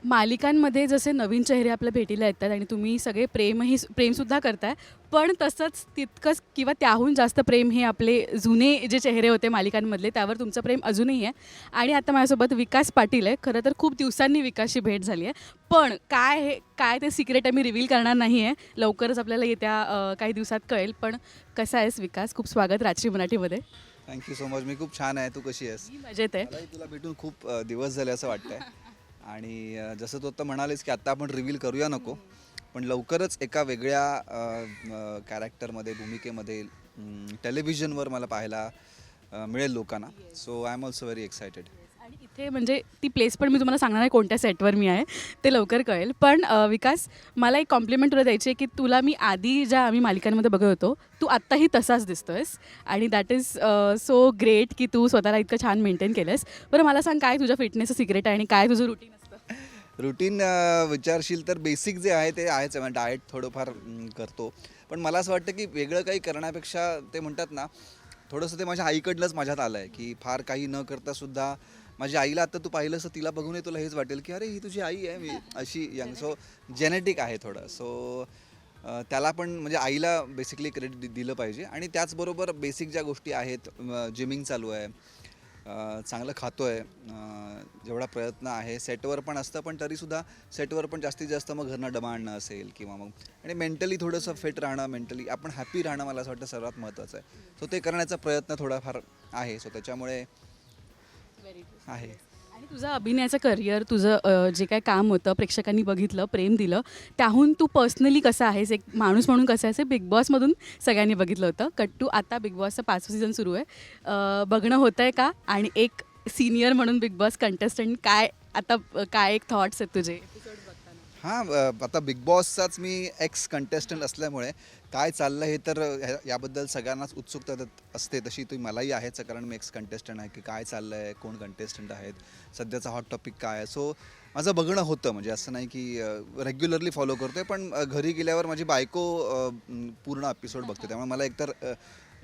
मालिकांमध्ये जसे नवीन चेहरे आपल्या भेटीला येतात आणि तुम्ही सगळे प्रेमसुद्धा करताय, पण तसंच तितकंच किंवा त्याहून जास्त प्रेम हे आपले जुने जे चेहरे होते मालिकांमधले त्यावर तुमचं प्रेम अजूनही आहे. आणि आता माझ्यासोबत विकास पाटील आहे. खरं तर खूप दिवसांनी विकासची भेट झाली आहे. पण काय ते सिक्रेट आहे मी रिव्हील करणार नाही आहे. लवकरच आपल्याला येत्या काही दिवसात कळेल. पण कसा आहेस विकास? खूप स्वागत राजश्री मराठीमध्ये. Thank you so much. मी खूप छान आहे. तू कशी आहेस? मी मजेत आहे. मलाही तुला भेटून खूप दिवस झाले असं वाटतंय. आणि जसं तू आता म्हणालीस की आत्ता आपण रिव्हील करूया नको, पण लवकरच एका वेगळ्या कॅरेक्टरमध्ये भूमिकेमध्ये टेलिव्हिजनवर मला पाहायला मिळेल लोकांना. So I am also very excited. आणि इथे म्हणजे ती प्लेस पण मी तुम्हाला सांगणार नाही कोणत्या सेटवर मी आहे, ते लवकर कळेल. पण विकास, मला एक कॉम्प्लिमेंट तुला द्यायची आहे की तुला मी आधी ज्या आम्ही मालिकांमध्ये बघत होतो, तू आत्ताही तसाच दिसतोयस आणि दॅट इज सो ग्रेट की तू स्वतःला इतकं छान मेंटेन केलंस. बरं मला सांग, काय तुझ्या फिटनेसचं सिक्रेट आहे आणि काय तुझं रुटीन असतं? रुटीन विचारशील तर बेसिक जे आहे ते आहेच आहे. डाएट थोडंफार करतो. पण मला असं वाटतं की वेगळं काही करण्यापेक्षा ते म्हणतात ना, थोडंसं ते माझ्या आईकडलंच माझ्यात आलं आहे की फार काही न करतासुद्धा माझ्या आईला आता तू पाहिलंस तर तिला बघूनही तुला हेच वाटेल की अरे ही तुझी आई आहे मी अशी यंग. सो जेनेटिक आहे थोडं. सो त्याला पण म्हणजे आईला बेसिकली क्रेडिट दिलं पाहिजे. आणि त्याचबरोबर बेसिक ज्या गोष्टी आहेत, जिमिंग चालू आहे, चांगलं खातो आहे, जेवढा प्रयत्न आहे सेटवर पण असतं, पण तरीसुद्धा सेटवर पण जास्तीत जास्त मग घरनं डबा आणणं असेल किंवा मग आणि मेंटली थोडंसं फिट राहणं, मेंटली आपण हॅपी राहणं मला असं वाटतं सर्वात महत्त्वाचं आहे. सो ते करण्याचा प्रयत्न थोडाफार आहे. सो त्याच्यामुळे आहे. आणि तुझं अभिनयाचं करिअर, तुझं जे काही काम होतं, प्रेक्षकांनी बघितलं, प्रेम दिलं, त्याहून तू पर्सनली कसा आहेस, एक माणूस म्हणून कसा आहेस, हे बिग बॉसमधून सगळ्यांनी बघितलं होतं. कट टू आता बिग बॉसचं 5वं सीझन सुरू आहे. बघणं होतं आहे का? आणि एक सीनियर म्हणून बिग बॉस कंटेस्टंट काय एक थॉट्स आहेत तुझे एपिसोड बघताना? हां, आता बिग बॉसचाच मी एक्स कंटेस्टंट असल्यामुळे काय चाललं हे तर याबद्दल सगळ्यांनाच उत्सुकता असते. तशी ती मलाही आहेच, कारण मी एक्स कंटेस्टंट आहे की काय चाललं आहे, कोण कंटेस्टंट आहेत, सध्याचा हॉट टॉपिक काय आहे. सो माझं बघणं होतं, म्हणजे असं नाही की रेग्युलरली फॉलो करतो आहे. पण घरी गेल्यावर माझी बायको पूर्ण एपिसोड बघते, त्यामुळे मला एकतर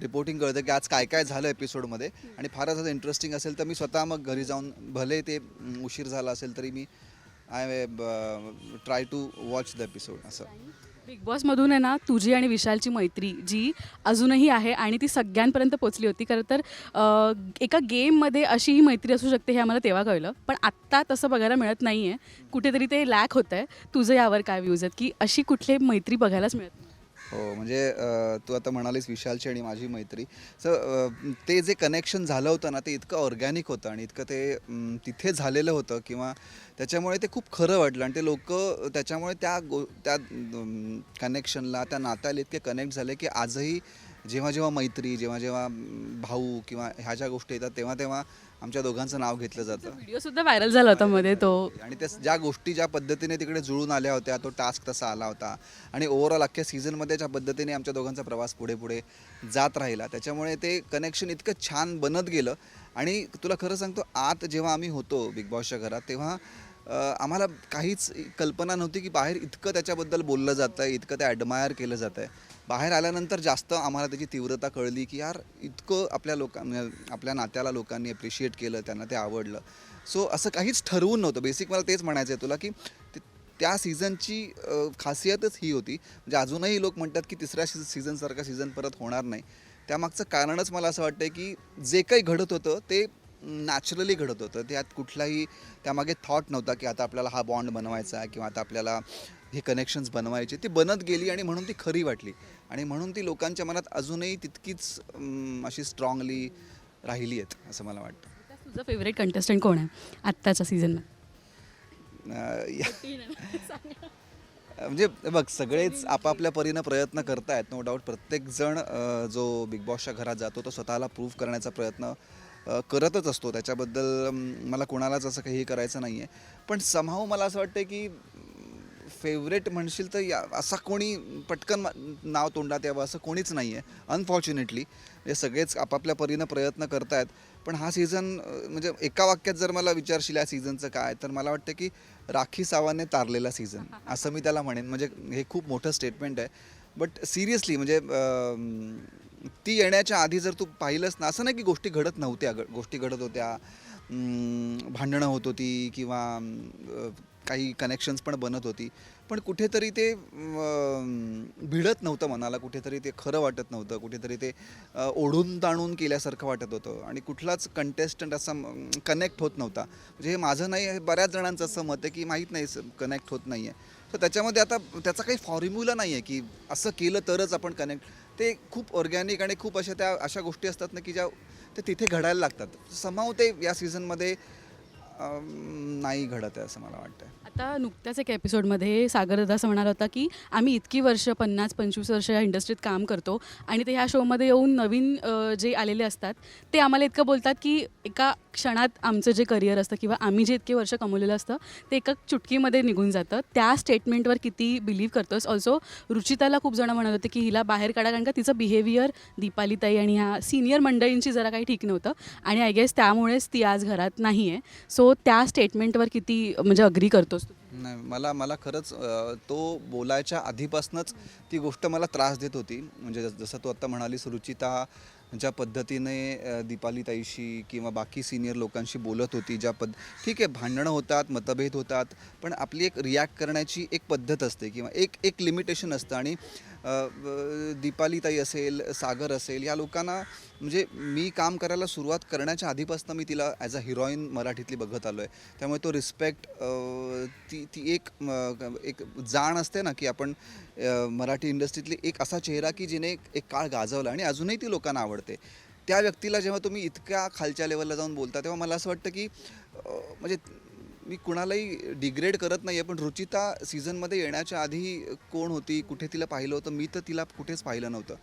रिपोर्टिंग कळतं की आज काय काय झालं एपिसोडमध्ये. आणि फारच असं इंटरेस्टिंग असेल तर मी स्वतः मग घरी जाऊन, भले ते उशीर झाला असेल तरी मी I try to watch the episode असं. बिग बॉसमधून आहे ना, तुझी आणि विशालची मैत्री जी अजूनही आहे आणि ती सगळ्यांपर्यंत पोचली होती. खरं तर एका गेममध्ये अशी ही मैत्री असू शकते हे आम्हाला तेव्हा कळलं, पण आत्ता तसं बघायला मिळत नाही आहे. कुठेतरी ते लॅक होतं आहे. तुझं यावर काय व्ह्यूज आहेत की अशी कुठली मैत्री बघायलाच मिळत नाही? हो, म्हणजे तू आता म्हणालीस विशालची आणि माझी मैत्री. सो ते जे कनेक्शन झालं होतं ना, ते इतकं ऑर्गॅनिक होतं आणि इतकं ते तिथे झालेलं होतं किंवा त्याच्यामुळे ते खूप खरं वाटलं. आणि ते लोकं त्याच्यामुळे त्या कनेक्शनला, त्या नात्याला इतके कनेक्ट झाले की आजही जेव्हा जेव्हा मैत्री, जेव्हा जेव्हा भाऊ किंवा ह्या ज्या गोष्टी येतात, तेव्हा तेव्हा आमच्या दोघांचं नाव घेतलं जातं. व्हिडिओसुद्धा व्हायरल झाला होता मध्ये तो. आणि त्या ज्या गोष्टी ज्या पद्धतीने तिकडे जुळून आल्या होत्या, तो टास्क तसा आला होता. आणि ओव्हरऑल अख्ख्या सीझनमध्ये ज्या पद्धतीने आमच्या दोघांचा प्रवास पुढे पुढे जात राहिला, त्याच्यामुळे ते कनेक्शन इतकं छान बनत गेलं. आणि तुला खरं सांगतो, आत जेव्हा आम्ही होतो बिग बॉसच्या घरात, तेव्हा आम्हाला काहीच कल्पना नव्हती की बाहेर इतकं त्याच्याबद्दल बोललं जातं आहे, इतकं ते ॲडमायर केलं जातं आहे. बाहेर आल्यानंतर जास्त आम्हाला त्याची तीव्रता कळली की यार, इतकं आपल्या नात्याला लोकांनी ॲप्रिशिएट केलं, त्यांना ते आवडलं. सो असं काहीच ठरवून नव्हतं. बेसिक मला तेच म्हणायचं आहे तुला की त्या सीझनची खासियतच ही होती. म्हणजे अजूनही लोक म्हणतात की तिसऱ्या सीझनसारखा सीझन परत होणार नाही. त्यामागचं कारणच मला असं वाटतं की जे काही घडत होतं ते नॅचरली घडत होतं. त्यामागे थॉट नव्हता की आता आपल्याला हा बॉन्ड बनवायचा आहे किंवा आता आपल्याला हे कनेक्शन्स बनवायचे. ती बनत गेली आणि म्हणून ती खरी वाटली. आणि म्हणून ती लोकांच्या मनात अजूनही तितकीच अशी स्ट्रॉंगली राहिली आहेत असं मला वाटतं. तुझं फेवरेट कंटेस्टंट कोण आहे आत्ताच्या सीझनमध्ये? म्हणजे बघ, सगळेच आपापल्या परीनं प्रयत्न करतायत, नो डाऊट. प्रत्येकजण जो बिग बॉसच्या घरात जातो तो स्वतःला प्रूव्ह करण्याचा प्रयत्न करतच असतो. त्याच्याबद्दल मला कोणालाच असं काही करायचं नाही आहे. पण समहाऊ मला असं वाटतं की फेवरेट म्हणशील तर असा कोणी पटकन नाव तोंडात यावं असं कोणीच नाही आहे, अनफॉर्च्युनेटली. म्हणजे सगळेच आपापल्या परीनं प्रयत्न करतायत. पण हा सीझन, म्हणजे एका वाक्यात जर मला विचारशील या सीझनचं काय, तर मला वाटतं की राखी सावंतने तारलेला सीझन असं मी त्याला म्हणेन. म्हणजे हे खूप मोठं स्टेटमेंट आहे, बट सिरियसली म्हणजे ती येण्याच्या आधी जर तू पाहिलंस ना, असं नाही की गोष्टी घडत नव्हत्या, गोष्टी घडत होत्या. भांडणं होत होती किंवा काही कनेक्शन्स पण बनत होती, पण कुठेतरी ते भिडत नव्हतं मनाला, कुठेतरी ते खरं वाटत नव्हतं, कुठेतरी ते ओढून ताणून केल्यासारखं वाटत होतं आणि कुठलाच कंटेस्टंट असा कनेक्ट होत नव्हता. म्हणजे हे माझं नाही, हे बऱ्याच जणांचं असं मत आहे की माहीत नाही कनेक्ट होत नाही आहे. तर त्याच्यामध्ये आता त्याचा काही फॉर्म्युला नाही आहे की असं केलं तरच आपण कनेक्ट. ते खूप ऑर्गॅनिक आणि खूप अशा गोष्टी असतात ना की ज्या ते तिथे घडायला लागतात. समाव ते या सीझनमध्ये नाही घडत आहे असं मला वाटतं. आता नुकत्याच एक एपिसोडमध्ये सागर दादा असं म्हणाला होता की आम्ही इतकी वर्ष 50-25 वर्ष या इंडस्ट्रीत काम करतो आणि ते ह्या शोमध्ये येऊन नवीन जे आलेले असतात ते आम्हाला इतकं बोलतात की एका क्षणात आमचं जे करिअर असतं किंवा आम्ही जे इतके वर्ष कमवलेलं असतं ते एका चुटकीमध्ये निघून जातं. त्या स्टेटमेंटवर किती बिलीव्ह करतोस? ऑल्सो रुचिताला खूप जण म्हणत होते की हिला बाहेर काढा, कारण का तिचं बिहेवियर दीपालीताई आणि ह्या सिनियर मंडळींची जरा काही ठीक नव्हतं आणि आय गेस त्यामुळेच ती आज घरात नाही आहे. सो त्या स्टेटमेंटवर किती म्हणजे अग्री करतोस? नाही, मला मला खरंच तो बोलायच्या आधीपासूनच ती गोष्ट मला त्रास देत होती. म्हणजे जसं तू आत्ता म्हणालीस, रुचिता ज्या पद्धतीने दीपालीताईशी किंवा बाकी सिनियर लोकांशी बोलत होती, ठीक आहे, भांडणं होतात, मतभेद होतात, पण आपली एक रिॲक्ट करण्याची एक पद्धत असते किंवा एक एक लिमिटेशन असतं. आणि दीपालीताई असेल, सागर असेल, या लोकांना म्हणजे मी काम करायला सुरुवात करण्याच्या आधीपासून मी तिला ॲज अ हिरोईन मराठीतली बघत आलो आहे. त्यामुळे तो रिस्पेक्ट, ती ती एक जाण असते ना की आपण मराठी इंडस्ट्रीतली एक असा चेहरा की जिने एक काळ गाजवला आणि अजूनही ती लोकांना आवडते. त्या व्यक्तीला जेव्हा तुम्ही इतक्या खालच्या लेवलला जाऊन बोलता, तेव्हा मला असं वाटतं की म्हणजे मी कुणालाही डिग्रेड करत नाही आहे, पण रुचिता सीझनमध्ये येण्याच्या आधी कोण होती, कुठे तिला पाहिलं होतं? मी तर तिला कुठेच पाहिलं नव्हतं.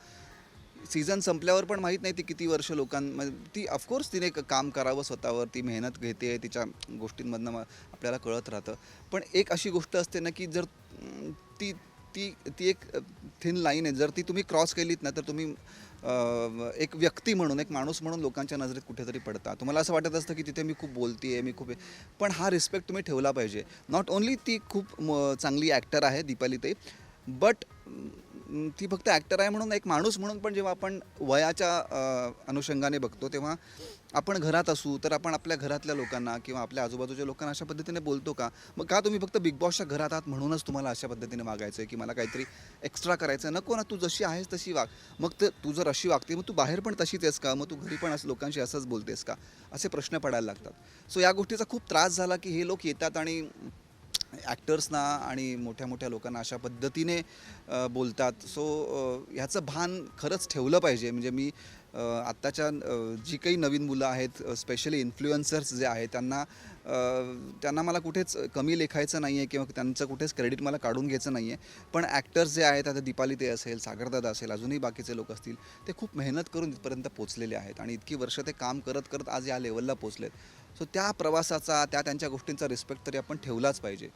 सीझन संपल्यावर पण माहीत नाही ती किती वर्ष लोकांमध्ये, ती ऑफकोर्स तिने काम करावं स्वतःवर, ती मेहनत घेते, तिच्या गोष्टींमधनं आपल्याला कळत राहतं. पण एक अशी गोष्ट असते ना की जर ती ती ती एक थिन लाईन आहे, जर ती तुम्ही क्रॉस केलीत ना तर तुम्ही एक व्यक्ती म्हणून, एक माणूस म्हणून लोकांच्या नजरेत कुठेतरी पडता. तुम्हाला असं वाटत असतं की तिथे मी खूप बोलते आहे, मी खूप पण हा रिस्पेक्ट तुम्ही ठेवला पाहिजे. नॉट ओन्ली ती खूप चांगली ॲक्टर आहे दीपालीताई, बट ती फक्त ॲक्टर आहे म्हणून, एक माणूस म्हणून पण जेव्हा आपण वयाच्या अनुषंगाने बघतो, तेव्हा आपण घरात असू तर आपण आपल्या घरातल्या लोकांना किंवा आपल्या आजूबाजूच्या लोकांना अशा पद्धतीने बोलतो का? मग का तुम्ही फक्त बिग बॉसच्या घरात आहात म्हणूनच तुम्हाला अशा पद्धतीने वागायचं आहे की मला काहीतरी एक्स्ट्रा करायचं आहे? नको ना, तू जशी आहेस तशी वाग. मग ते तू जर अशी वागते, मग तू बाहेर पण तशीच आहेस का? मग तू घरी पण लोकांशी असंच बोलतेस का? असे प्रश्न पडायला लागतात. सो या गोष्टीचा खूप त्रास झाला की हे लोक येतात आणि ॲक्टर्सना आणि मोठ्या मोठ्या लोकांना अशा पद्धतीने बोलतात. सो ह्याचं भान खरंच ठेवलं पाहिजे. म्हणजे मी आत्ताच्या जी काही नवीन मुलं आहेत, स्पेशली इन्फ्लुएन्सर्स जे आहेत, त्यांना मला कुठेच कमी लेखायचं नाही आहे किंवा त्यांचं कुठेच क्रेडिट मला काढून घ्यायचं नाही आहे. पण ॲक्टर्स जे आहेत, आता दीपालीताई असेल, सागरदादा असेल, अजूनही बाकीचे लोक असतील, ते खूप मेहनत करून इथपर्यंत पोचलेले आहेत आणि इतकी वर्ष ते काम करत करत आज या लेवलला पोचलेत. सो त्या प्रवासाचा, त्यांच्या गोष्टींचा रिस्पेक्ट तरी आपण ठेवलाच पाहिजे.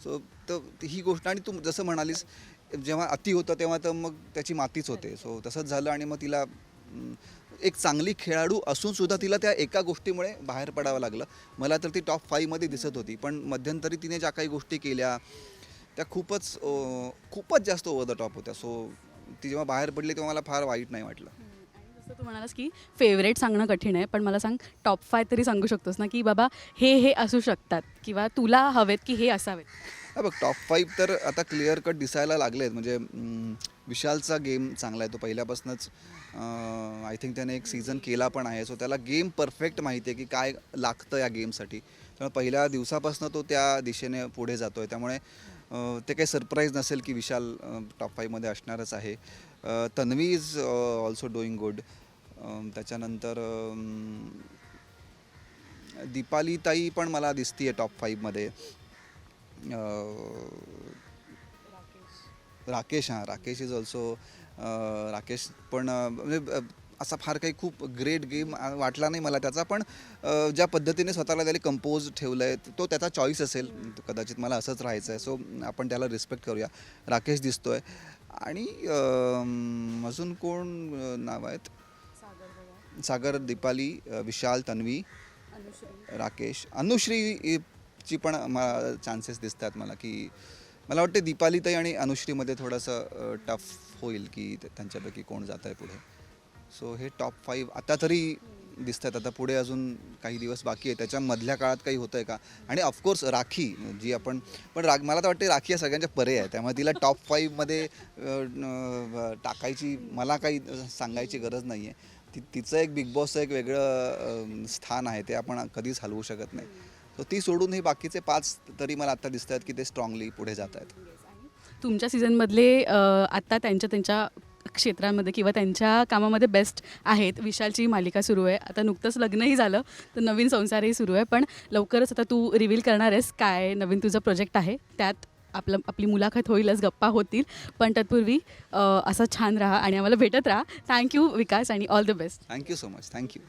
सो तर ही गोष्ट, आणि तू जसं म्हणालीस, जेव्हा अति होतं तेव्हा तर मग त्याची मातीच होते. सो तसंच झालं आणि मग तिला एक चांगली खेळाडू असूनसुद्धा तिला त्या एका गोष्टीमुळे बाहेर पडावं लागलं. मला तर ती टॉप 5मध्ये दिसत होती, पण मध्यंतरी तिने ज्या काही गोष्टी केल्या त्या खूपच जास्त ओव्हर द टॉप होत्या. सो ती जेव्हा बाहेर पडली तेव्हा मला फार वाईट नाही वाटलं. जसं तू म्हणालास की फेवरेट सांगणं कठीण आहे, पण मला सांग टॉप 5 तरी सांगू शकतोस ना की बाबा हे असू शकतात किंवा तुला हवेत की हे असावेत? हा बघ, टॉप 5 तर आता क्लिअर कट दिसायला लागले आहेत. म्हणजे विशालचा गेम चांगला आहे, तो पहिल्यापासूनच आय थिंक त्याने एक सीझन केला पण आहे. सो त्याला गेम परफेक्ट माहिती आहे की काय लागतं या गेमसाठी. त्यामुळे पहिल्या दिवसापासून तो त्या दिशेने पुढे जातो आहे. त्यामुळे ते काही सरप्राईज नसेल की विशाल टॉप 5मध्ये असणारच आहे. Tanvi is also doing good. त्याच्यानंतर दीपालीताई पण मला दिसते आहे टॉप 5मध्ये. Rakesh is also. राकेश पण म्हणजे असा फार काही खूप ग्रेट गेम वाटला नाही मला त्याचा, पण ज्या पद्धतीने स्वतःला त्याला कंपोज ठेवलं आहे, तो त्याचा चॉईस असेल. कदाचित मला असंच राहायचं आहे. सो आपण त्याला रिस्पेक्ट करूया. राकेश दिसतो आहे. आणि अजून कोण नाव आहेत? सागर, दीपाली, विशाल, तन्वी, राकेश, अनुश्रीची पण चान्सेस दिसतात मला, की मला वाटते दीपालीताई आणि अनुश्रीमध्ये थोडंसं टफ होईल की त्यांच्यापैकी कोण जात आहे पुढे. सो हे टॉप 5 आता तरी दिसत आहेत. आता पुढे अजून काही दिवस बाकी आहे, त्याच्यामधल्या काळात काही होतं आहे का? आणि ऑफकोर्स राखी जी आपण पण मला तर वाटते राखी या सगळ्यांच्या परे आहे, त्यामुळे तिला टॉप 5मध्ये टाकायची मला काही सांगायची गरज नाही आहे. तिचं एक बिग बॉसचं एक वेगळं स्थान आहे, ते आपण कधीच हलवू शकत नाही. सो ती सोडून हे बाकीचे 5 तरी मला आत्ता दिसत आहेत की ते स्ट्रॉंगली पुढे जात आहेत. तुमच्या सीझनमधले आत्ता त्यांच्या क्षेत्रामध्ये किंवा त्यांच्या कामामध्ये बेस्ट आहेत. विशालची मालिका सुरू आहे, आता नुकतंच लग्नही झालं, तर नवीन संसारही सुरू आहे. पण लवकरच आता तू रिव्हील करणार आहेस काय नवीन तुझं प्रोजेक्ट आहे, त्यात आपली मुलाखत होईलच, गप्पा होतील. पण तत्पूर्वी असं छान राहा आणि आम्हाला भेटत राहा. थँक्यू विकास आणि all the best. Thank you so much. Thank you.